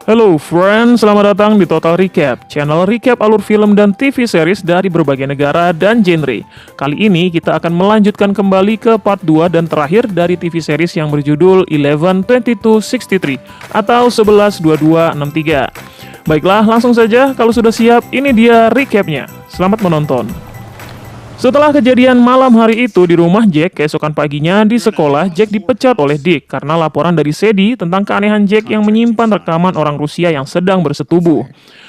Halo friends, selamat datang di Total Recap, channel recap alur film dan TV series dari berbagai negara dan genre. Kali ini kita akan melanjutkan kembali ke part 2 dan terakhir dari TV series yang berjudul 11-22-63 atau 11-22-63. Baiklah, langsung saja, kalau sudah siap, ini dia recapnya. Selamat menonton. Setelah kejadian malam hari itu di rumah Jack, keesokan paginya di sekolah, Jack dipecat oleh Dick karena laporan dari Sadie tentang keanehan Jack yang menyimpan rekaman orang Rusia yang sedang bersetubuh.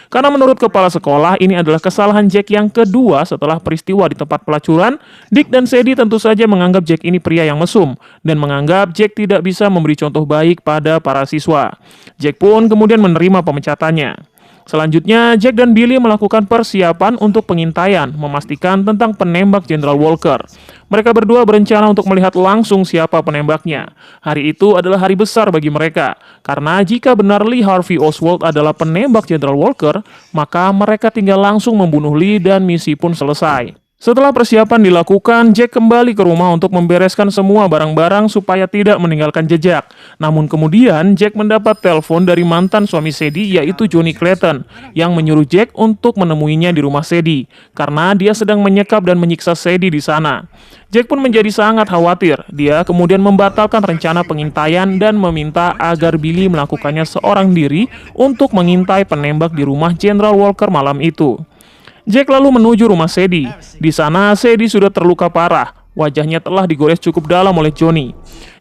Karena menurut kepala sekolah, ini adalah kesalahan Jack yang kedua setelah peristiwa di tempat pelacuran, Dick dan Sadie tentu saja menganggap Jack ini pria yang mesum, dan menganggap Jack tidak bisa memberi contoh baik pada para siswa. Jack pun kemudian menerima pemecatannya. Selanjutnya, Jack dan Billy melakukan persiapan untuk pengintaian, memastikan tentang penembak Jenderal Walker. Mereka berdua berencana untuk melihat langsung siapa penembaknya. Hari itu adalah hari besar bagi mereka, karena jika benar Lee Harvey Oswald adalah penembak Jenderal Walker, maka mereka tinggal langsung membunuh Lee dan misi pun selesai. Setelah persiapan dilakukan, Jack kembali ke rumah untuk membereskan semua barang-barang supaya tidak meninggalkan jejak. Namun kemudian, Jack mendapat telepon dari mantan suami Sadie yaitu Johnny Clayton yang menyuruh Jack untuk menemuinya di rumah Sadie karena dia sedang menyekap dan menyiksa Sadie di sana. Jack pun menjadi sangat khawatir. Dia kemudian membatalkan rencana pengintaian dan meminta agar Billy melakukannya seorang diri untuk mengintai penembak di rumah Jenderal Walker malam itu. Jack lalu menuju rumah Sadie. Di sana, Sadie sudah terluka parah. Wajahnya telah digores cukup dalam oleh Johnny.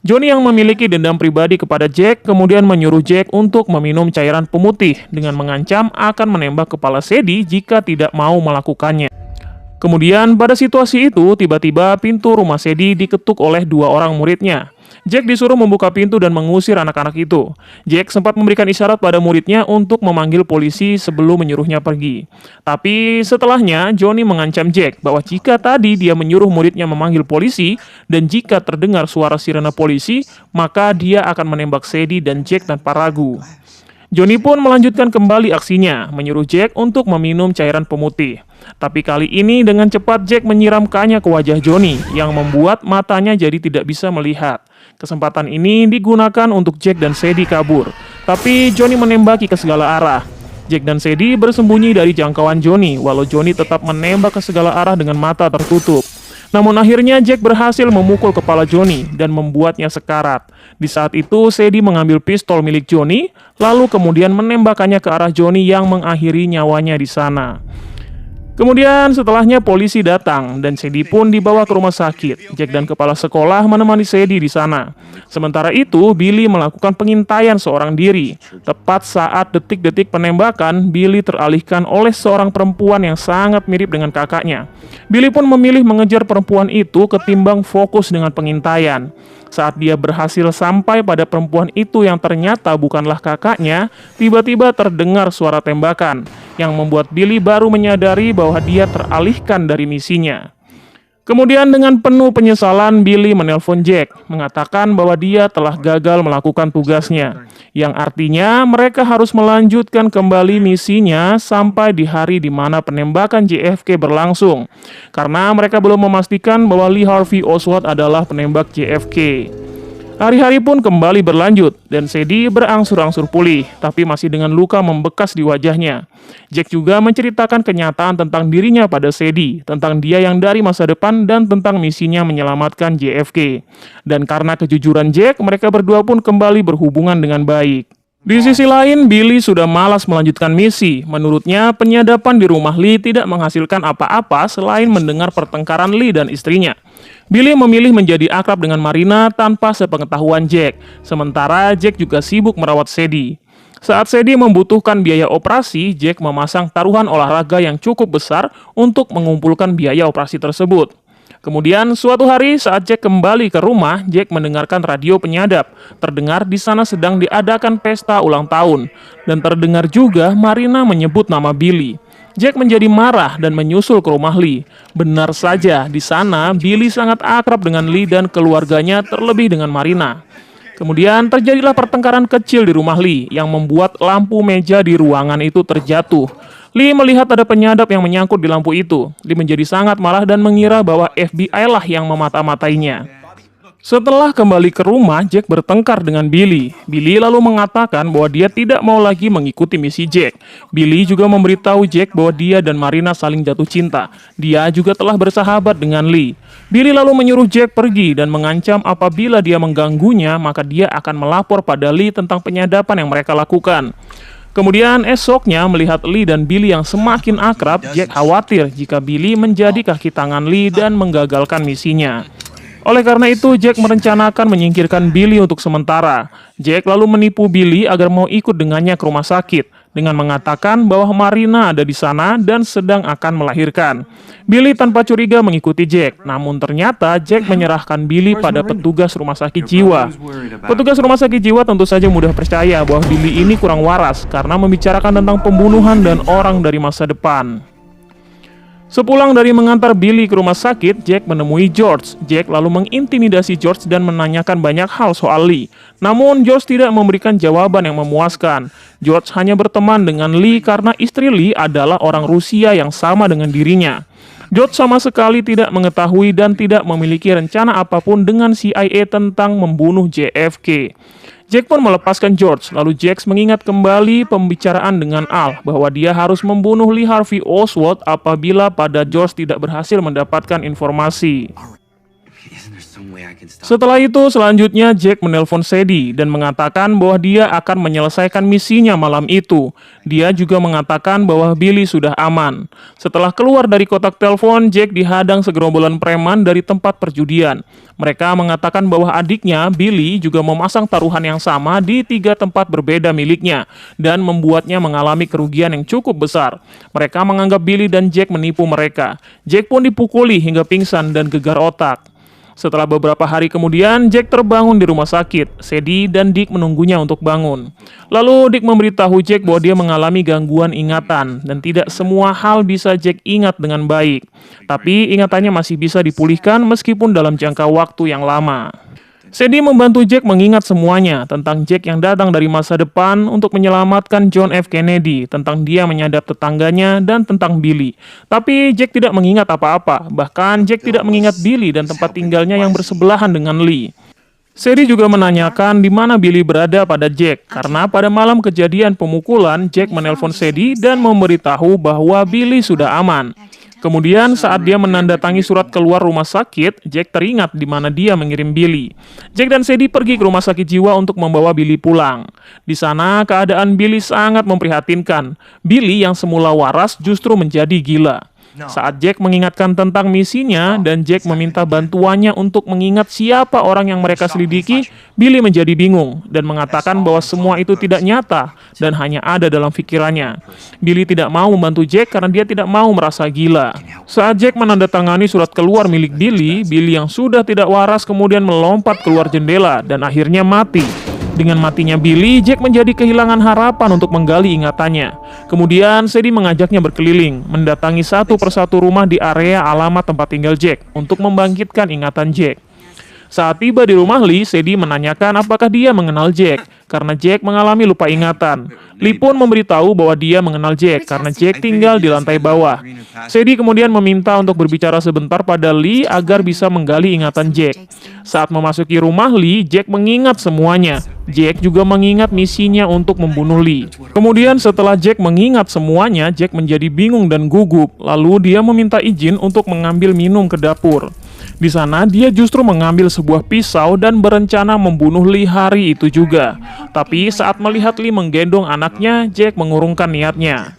Johnny yang memiliki dendam pribadi kepada Jack kemudian menyuruh Jack untuk meminum cairan pemutih dengan mengancam akan menembak kepala Sadie jika tidak mau melakukannya. Kemudian pada situasi itu, tiba-tiba pintu rumah Sadie diketuk oleh dua orang muridnya. Jack disuruh membuka pintu dan mengusir anak-anak itu. Jack sempat memberikan isyarat pada muridnya untuk memanggil polisi sebelum menyuruhnya pergi. Tapi setelahnya, Johnny mengancam Jack bahwa jika tadi dia menyuruh muridnya memanggil polisi, dan jika terdengar suara sirena polisi, maka dia akan menembak Sadie dan Jack tanpa ragu. Johnny pun melanjutkan kembali aksinya, menyuruh Jack untuk meminum cairan pemutih. Tapi kali ini dengan cepat Jack menyiramkannya ke wajah Johnny, yang membuat matanya jadi tidak bisa melihat. Kesempatan ini digunakan untuk Jack dan Sadie kabur, tapi Johnny menembaki ke segala arah. Jack dan Sadie bersembunyi dari jangkauan Johnny, walau Johnny tetap menembak ke segala arah dengan mata tertutup. Namun akhirnya Jack berhasil memukul kepala Johnny dan membuatnya sekarat. Di saat itu, Sadie mengambil pistol milik Johnny, lalu kemudian menembakkannya ke arah Johnny yang mengakhiri nyawanya di sana. Kemudian setelahnya polisi datang dan Sadie pun dibawa ke rumah sakit. Jack dan kepala sekolah menemani Sadie di sana. Sementara itu, Billy melakukan pengintaian seorang diri. Tepat saat detik-detik penembakan, Billy teralihkan oleh seorang perempuan yang sangat mirip dengan kakaknya. Billy pun memilih mengejar perempuan itu ketimbang fokus dengan pengintaian. Saat dia berhasil sampai pada perempuan itu yang ternyata bukanlah kakaknya, tiba-tiba terdengar suara tembakan yang membuat Billy baru menyadari bahwa dia teralihkan dari misinya. Kemudian dengan penuh penyesalan, Billy menelpon Jack, mengatakan bahwa dia telah gagal melakukan tugasnya, yang artinya mereka harus melanjutkan kembali misinya sampai di hari di mana penembakan JFK berlangsung, karena mereka belum memastikan bahwa Lee Harvey Oswald adalah penembak JFK. Hari-hari pun kembali berlanjut, dan Sadie berangsur-angsur pulih, tapi masih dengan luka membekas di wajahnya. Jack juga menceritakan kenyataan tentang dirinya pada Sadie, tentang dia yang dari masa depan dan tentang misinya menyelamatkan JFK. Dan karena kejujuran Jack, mereka berdua pun kembali berhubungan dengan baik. Di sisi lain, Billy sudah malas melanjutkan misi. Menurutnya, penyadapan di rumah Lee tidak menghasilkan apa-apa selain mendengar pertengkaran Lee dan istrinya. Billy memilih menjadi akrab dengan Marina tanpa sepengetahuan Jack, sementara Jack juga sibuk merawat Sadie. Saat Sadie membutuhkan biaya operasi, Jack memasang taruhan olahraga yang cukup besar untuk mengumpulkan biaya operasi tersebut. Kemudian suatu hari saat Jack kembali ke rumah, Jack mendengarkan radio penyadap. Terdengar di sana sedang diadakan pesta ulang tahun, dan terdengar juga Marina menyebut nama Billy. Jack menjadi marah dan menyusul ke rumah Lee. Benar saja, di sana Billy sangat akrab dengan Lee dan keluarganya, terlebih dengan Marina. Kemudian terjadilah pertengkaran kecil di rumah Lee yang membuat lampu meja di ruangan itu terjatuh. Lee melihat ada penyadap yang menyangkut di lampu itu. Lee menjadi sangat marah dan mengira bahwa FBI lah yang memata-matainya. Setelah kembali ke rumah, Jack bertengkar dengan Billy. Billy lalu mengatakan bahwa dia tidak mau lagi mengikuti misi Jack. Billy juga memberitahu Jack bahwa dia dan Marina saling jatuh cinta. Dia juga telah bersahabat dengan Lee. Billy lalu menyuruh Jack pergi dan mengancam apabila dia mengganggunya, maka dia akan melapor pada Lee tentang penyadapan yang mereka lakukan. Kemudian esoknya melihat Lee dan Billy yang semakin akrab, Jack khawatir jika Billy menjadi kaki tangan Lee dan menggagalkan misinya. Oleh karena itu, Jack merencanakan menyingkirkan Billy untuk sementara. Jack lalu menipu Billy agar mau ikut dengannya ke rumah sakit dengan mengatakan bahwa Marina ada di sana dan sedang akan melahirkan. Billy tanpa curiga mengikuti Jack, namun ternyata Jack menyerahkan Billy pada petugas rumah sakit jiwa. Petugas rumah sakit jiwa tentu saja mudah percaya bahwa Billy ini kurang waras karena membicarakan tentang pembunuhan dan orang dari masa depan. Sepulang dari mengantar Billy ke rumah sakit, Jack menemui George. Jack lalu mengintimidasi George dan menanyakan banyak hal soal Lee. Namun George tidak memberikan jawaban yang memuaskan. George hanya berteman dengan Lee karena istri Lee adalah orang Rusia yang sama dengan dirinya. George sama sekali tidak mengetahui dan tidak memiliki rencana apapun dengan CIA tentang membunuh JFK. Jack pun melepaskan George, lalu Jack mengingat kembali pembicaraan dengan Al bahwa dia harus membunuh Lee Harvey Oswald apabila pada George tidak berhasil mendapatkan informasi. Setelah itu, selanjutnya Jack menelpon Sadie dan mengatakan bahwa dia akan menyelesaikan misinya malam itu. Dia juga mengatakan bahwa Billy sudah aman. Setelah keluar dari kotak telepon, Jack dihadang segerombolan preman dari tempat perjudian. Mereka mengatakan bahwa adiknya, Billy, juga memasang taruhan yang sama di 3 tempat berbeda miliknya dan membuatnya mengalami kerugian yang cukup besar. Mereka menganggap Billy dan Jack menipu mereka. Jack pun dipukuli hingga pingsan dan gegar otak. Setelah beberapa hari kemudian, Jack terbangun di rumah sakit. Sadie dan Dick menunggunya untuk bangun. Lalu Dick memberitahu Jack bahwa dia mengalami gangguan ingatan dan tidak semua hal bisa Jack ingat dengan baik. Tapi ingatannya masih bisa dipulihkan meskipun dalam jangka waktu yang lama. Sadie membantu Jack mengingat semuanya tentang Jack yang datang dari masa depan untuk menyelamatkan John F. Kennedy, tentang dia menyadap tetangganya, dan tentang Billy. Tapi Jack tidak mengingat apa-apa, bahkan Jack tidak mengingat Billy dan tempat tinggalnya yang bersebelahan dengan Lee. Sadie juga menanyakan di mana Billy berada pada Jack, karena pada malam kejadian pemukulan, Jack menelpon Sadie dan memberitahu bahwa Billy sudah aman. Kemudian saat dia menandatangi surat keluar rumah sakit, Jack teringat di mana dia mengirim Billy. Jack dan Sadie pergi ke rumah sakit jiwa untuk membawa Billy pulang. Di sana keadaan Billy sangat memprihatinkan. Billy yang semula waras justru menjadi gila. Saat Jack mengingatkan tentang misinya dan Jack meminta bantuannya untuk mengingat siapa orang yang mereka selidiki, Billy menjadi bingung dan mengatakan bahwa semua itu tidak nyata dan hanya ada dalam pikirannya. Billy tidak mau membantu Jack karena dia tidak mau merasa gila. Saat Jack menandatangani surat keluar milik Billy, Billy yang sudah tidak waras kemudian melompat keluar jendela dan akhirnya mati. Dengan matinya Billy, Jack menjadi kehilangan harapan untuk menggali ingatannya. Kemudian Sadie mengajaknya berkeliling, mendatangi satu persatu rumah di area alamat tempat tinggal Jack untuk membangkitkan ingatan Jack. Saat tiba di rumah Lee, Sadie menanyakan apakah dia mengenal Jack, karena Jack mengalami lupa ingatan. Lee pun memberitahu bahwa dia mengenal Jack, karena Jack tinggal di lantai bawah. Sadie kemudian meminta untuk berbicara sebentar pada Lee agar bisa menggali ingatan Jack. Saat memasuki rumah Lee, Jack mengingat semuanya. Jack juga mengingat misinya untuk membunuh Lee. Kemudian setelah Jack mengingat semuanya, Jack menjadi bingung dan gugup. Lalu dia meminta izin untuk mengambil minum ke dapur. Di sana dia justru mengambil sebuah pisau dan berencana membunuh Lee hari itu juga. Tapi saat melihat Lee menggendong anaknya, Jack mengurungkan niatnya.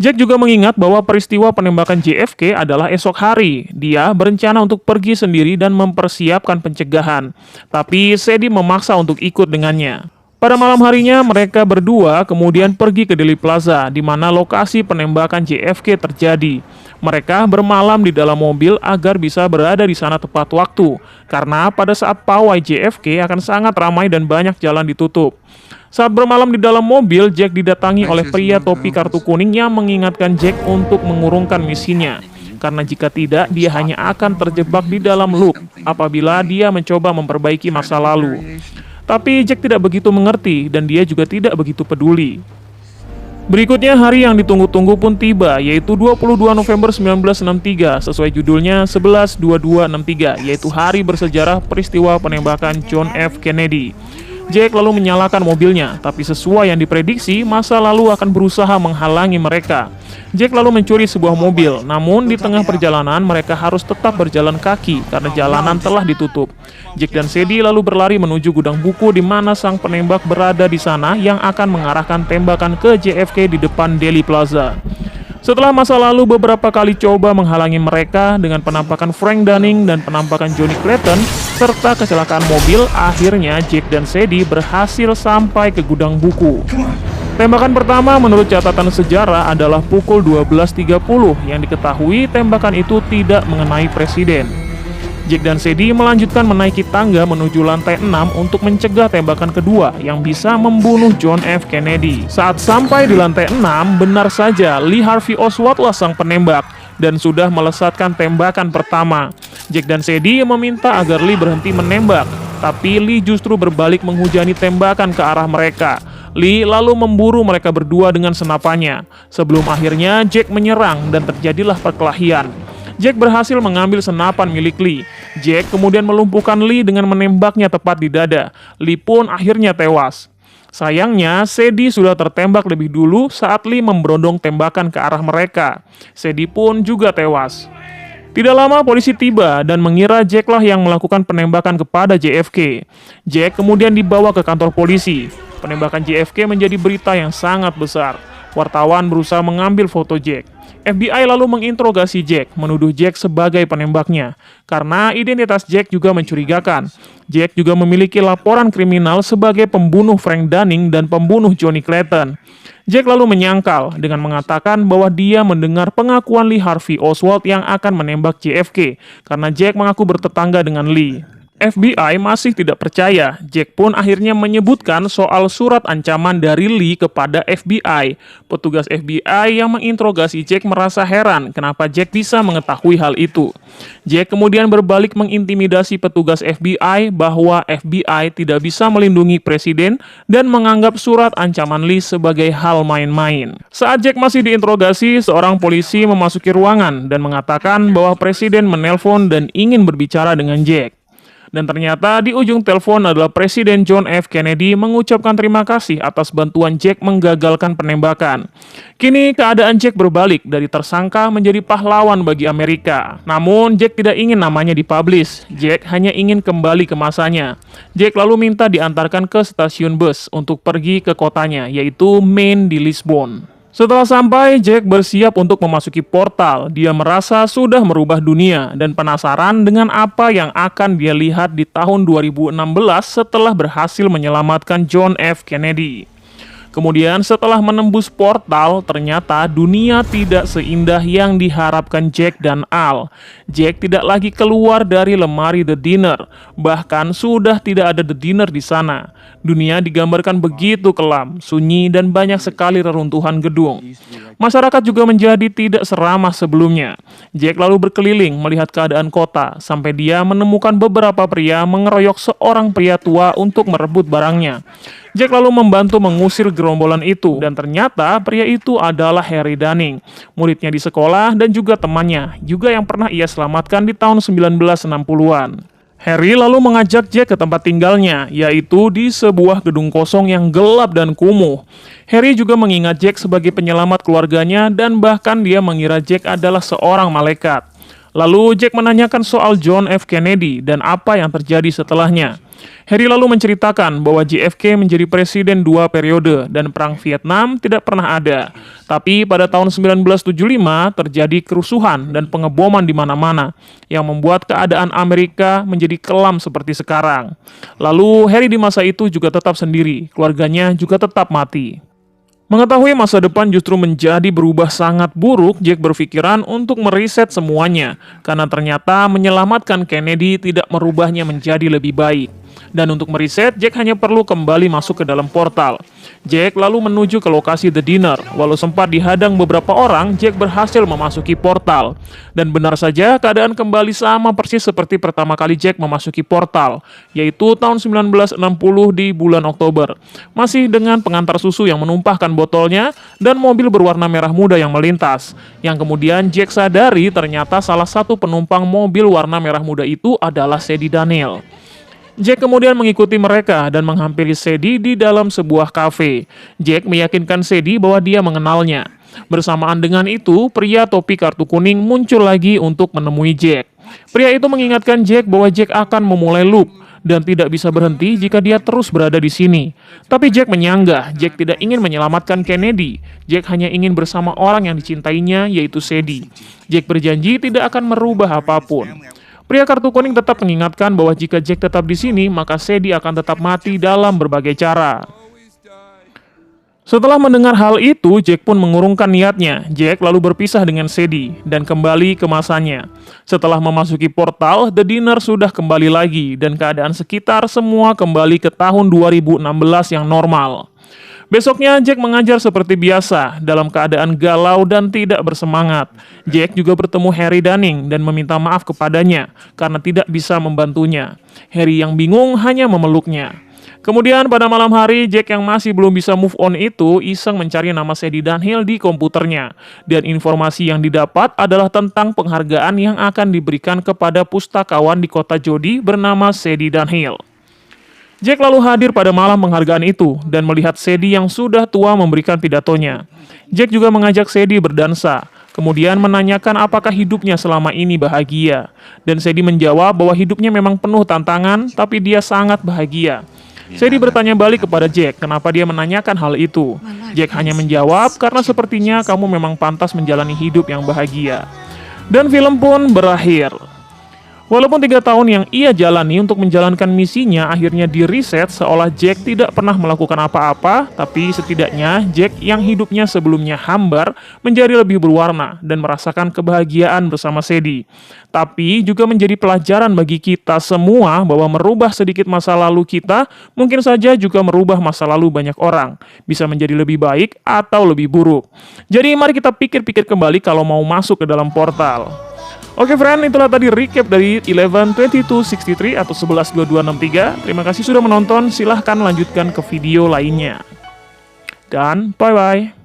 Jack juga mengingat bahwa peristiwa penembakan JFK adalah esok hari. Dia berencana untuk pergi sendiri dan mempersiapkan pencegahan. Tapi Sadie memaksa untuk ikut dengannya. Pada malam harinya, mereka berdua kemudian pergi ke Dealey Plaza, di mana lokasi penembakan JFK terjadi. Mereka bermalam di dalam mobil agar bisa berada di sana tepat waktu, karena pada saat pawai JFK akan sangat ramai dan banyak jalan ditutup. Saat bermalam di dalam mobil, Jack didatangi oleh pria topi kartu kuning yang mengingatkan Jack untuk mengurungkan misinya. Karena jika tidak, dia hanya akan terjebak di dalam loop apabila dia mencoba memperbaiki masa lalu. Tapi Jack tidak begitu mengerti dan dia juga tidak begitu peduli. Berikutnya hari yang ditunggu-tunggu pun tiba, yaitu 22 November 1963, sesuai judulnya 11/22/63, yaitu hari bersejarah peristiwa penembakan John F. Kennedy. Jack lalu menyalakan mobilnya, tapi sesuai yang diprediksi, masa lalu akan berusaha menghalangi mereka. Jack lalu mencuri sebuah mobil, namun di tengah perjalanan mereka harus tetap berjalan kaki karena jalanan telah ditutup. Jack dan Sadie lalu berlari menuju gudang buku di mana sang penembak berada di sana yang akan mengarahkan tembakan ke JFK di depan Dealey Plaza. Setelah masa lalu beberapa kali coba menghalangi mereka dengan penampakan Frank Dunning dan penampakan Johnny Clayton, serta kecelakaan mobil, akhirnya Jack dan Sadie berhasil sampai ke gudang buku. Tembakan pertama menurut catatan sejarah adalah pukul 12.30 yang diketahui tembakan itu tidak mengenai presiden. Jack dan Sadie melanjutkan menaiki tangga menuju lantai 6 untuk mencegah tembakan kedua yang bisa membunuh John F. Kennedy. Saat sampai di lantai 6, benar saja Lee Harvey Oswald lah sang penembak dan sudah melesatkan tembakan pertama. Jack dan Sadie meminta agar Lee berhenti menembak, tapi Lee justru berbalik menghujani tembakan ke arah mereka. Lee lalu memburu mereka berdua dengan senapannya, sebelum akhirnya Jack menyerang dan terjadilah perkelahian. Jack berhasil mengambil senapan milik Lee. Jack kemudian melumpuhkan Lee dengan menembaknya tepat di dada. Lee pun akhirnya tewas. Sayangnya, Sadie sudah tertembak lebih dulu saat Lee memberondong tembakan ke arah mereka. Sadie pun juga tewas. Tidak lama polisi tiba dan mengira Jack lah yang melakukan penembakan kepada JFK. Jack kemudian dibawa ke kantor polisi. Penembakan JFK menjadi berita yang sangat besar. Wartawan berusaha mengambil foto Jack. FBI lalu menginterogasi Jack, menuduh Jack sebagai penembaknya. Karena identitas Jack juga mencurigakan. Jack juga memiliki laporan kriminal sebagai pembunuh Frank Dunning dan pembunuh Johnny Clayton. Jack lalu menyangkal dengan mengatakan bahwa dia mendengar pengakuan Lee Harvey Oswald yang akan menembak JFK, karena Jack mengaku bertetangga dengan Lee. FBI masih tidak percaya. Jack pun akhirnya menyebutkan soal surat ancaman dari Lee kepada FBI. Petugas FBI yang menginterogasi Jack merasa heran kenapa Jack bisa mengetahui hal itu. Jack kemudian berbalik mengintimidasi petugas FBI bahwa FBI tidak bisa melindungi presiden dan menganggap surat ancaman Lee sebagai hal main-main. Saat Jack masih diinterogasi, seorang polisi memasuki ruangan dan mengatakan bahwa presiden menelpon dan ingin berbicara dengan Jack. Dan ternyata di ujung telepon adalah Presiden John F. Kennedy mengucapkan terima kasih atas bantuan Jack menggagalkan penembakan. Kini keadaan Jack berbalik dari tersangka menjadi pahlawan bagi Amerika. Namun Jack tidak ingin namanya dipublish. Jack hanya ingin kembali ke masanya. Jack lalu minta diantarkan ke stasiun bus untuk pergi ke kotanya, yaitu Maine di Lisbon. Setelah sampai, Jack bersiap untuk memasuki portal. Dia merasa sudah merubah dunia dan penasaran dengan apa yang akan dia lihat di tahun 2016 setelah berhasil menyelamatkan John F. Kennedy. Kemudian setelah menembus portal, ternyata dunia tidak seindah yang diharapkan Jack dan Al. Jack tidak lagi keluar dari lemari The Dinner, bahkan sudah tidak ada The Dinner di sana. Dunia digambarkan begitu kelam, sunyi, dan banyak sekali reruntuhan gedung. Masyarakat juga menjadi tidak seramah sebelumnya. Jack lalu berkeliling melihat keadaan kota, sampai dia menemukan beberapa pria mengeroyok seorang pria tua untuk merebut barangnya. Jack lalu membantu mengusir gerombolan itu, dan ternyata pria itu adalah Harry Dunning, muridnya di sekolah dan juga temannya, juga yang pernah ia selamatkan di tahun 1960-an. Harry lalu mengajak Jack ke tempat tinggalnya, yaitu di sebuah gedung kosong yang gelap dan kumuh. Harry juga mengingat Jack sebagai penyelamat keluarganya dan bahkan dia mengira Jack adalah seorang malaikat. Lalu Jack menanyakan soal John F. Kennedy dan apa yang terjadi setelahnya. Harry lalu menceritakan bahwa JFK menjadi presiden 2 periode dan perang Vietnam tidak pernah ada. Tapi pada tahun 1975 terjadi kerusuhan dan pengeboman di mana-mana yang membuat keadaan Amerika menjadi kelam seperti sekarang. Lalu Harry di masa itu juga tetap sendiri, keluarganya juga tetap mati. Mengetahui masa depan justru menjadi berubah sangat buruk, Jack berpikiran untuk meriset semuanya, karena ternyata menyelamatkan Kennedy tidak merubahnya menjadi lebih baik. Dan untuk mereset, Jack hanya perlu kembali masuk ke dalam portal. Jack lalu menuju ke lokasi The Dinner. Walau sempat dihadang beberapa orang, Jack berhasil memasuki portal. Dan benar saja, keadaan kembali sama persis seperti pertama kali Jack memasuki portal, yaitu tahun 1960 di bulan Oktober. Masih dengan pengantar susu yang menumpahkan botolnya dan mobil berwarna merah muda yang melintas. Yang kemudian Jack sadari ternyata salah satu penumpang mobil warna merah muda itu adalah Sadie Daniel. Jack kemudian mengikuti mereka dan menghampiri Sadie di dalam sebuah kafe. Jack meyakinkan Sadie bahwa dia mengenalnya. Bersamaan dengan itu, pria topi kartu kuning muncul lagi untuk menemui Jack. Pria itu mengingatkan Jack bahwa Jack akan memulai loop dan tidak bisa berhenti jika dia terus berada di sini. Tapi Jack menyanggah. Jack tidak ingin menyelamatkan Kennedy. Jack hanya ingin bersama orang yang dicintainya, yaitu Sadie. Jack berjanji tidak akan merubah apapun. Pria kartu kuning tetap mengingatkan bahwa jika Jack tetap di sini, maka Sadie akan tetap mati dalam berbagai cara. Setelah mendengar hal itu, Jack pun mengurungkan niatnya. Jack lalu berpisah dengan Sadie dan kembali ke masanya. Setelah memasuki portal, The Dinner sudah kembali lagi dan keadaan sekitar semua kembali ke tahun 2016 yang normal. Besoknya Jack mengajar seperti biasa dalam keadaan galau dan tidak bersemangat. Jack juga bertemu Harry Dunning dan meminta maaf kepadanya karena tidak bisa membantunya. Harry yang bingung hanya memeluknya. Kemudian pada malam hari, Jack yang masih belum bisa move on itu iseng mencari nama Sadie Dunhill di komputernya. Dan informasi yang didapat adalah tentang penghargaan yang akan diberikan kepada pustakawan di kota Jodi bernama Sadie Dunhill. Jack lalu hadir pada malam penghargaan itu dan melihat Sadie yang sudah tua memberikan pidatonya. Jack juga mengajak Sadie berdansa, kemudian menanyakan apakah hidupnya selama ini bahagia. Dan Sadie menjawab bahwa hidupnya memang penuh tantangan, tapi dia sangat bahagia. Sadie bertanya balik kepada Jack kenapa dia menanyakan hal itu. Jack hanya menjawab, karena sepertinya kamu memang pantas menjalani hidup yang bahagia. Dan film pun berakhir. Walaupun 3 tahun yang ia jalani untuk menjalankan misinya akhirnya di-reset seolah Jack tidak pernah melakukan apa-apa, tapi setidaknya Jack yang hidupnya sebelumnya hambar menjadi lebih berwarna dan merasakan kebahagiaan bersama Sadie. Tapi juga menjadi pelajaran bagi kita semua bahwa merubah sedikit masa lalu kita mungkin saja juga merubah masa lalu banyak orang. Bisa menjadi lebih baik atau lebih buruk. Jadi mari kita pikir-pikir kembali kalau mau masuk ke dalam portal. Oke friend, itulah tadi recap dari 11-22-63 atau 11-22-63. Terima kasih sudah menonton, silahkan lanjutkan ke video lainnya. Dan bye-bye.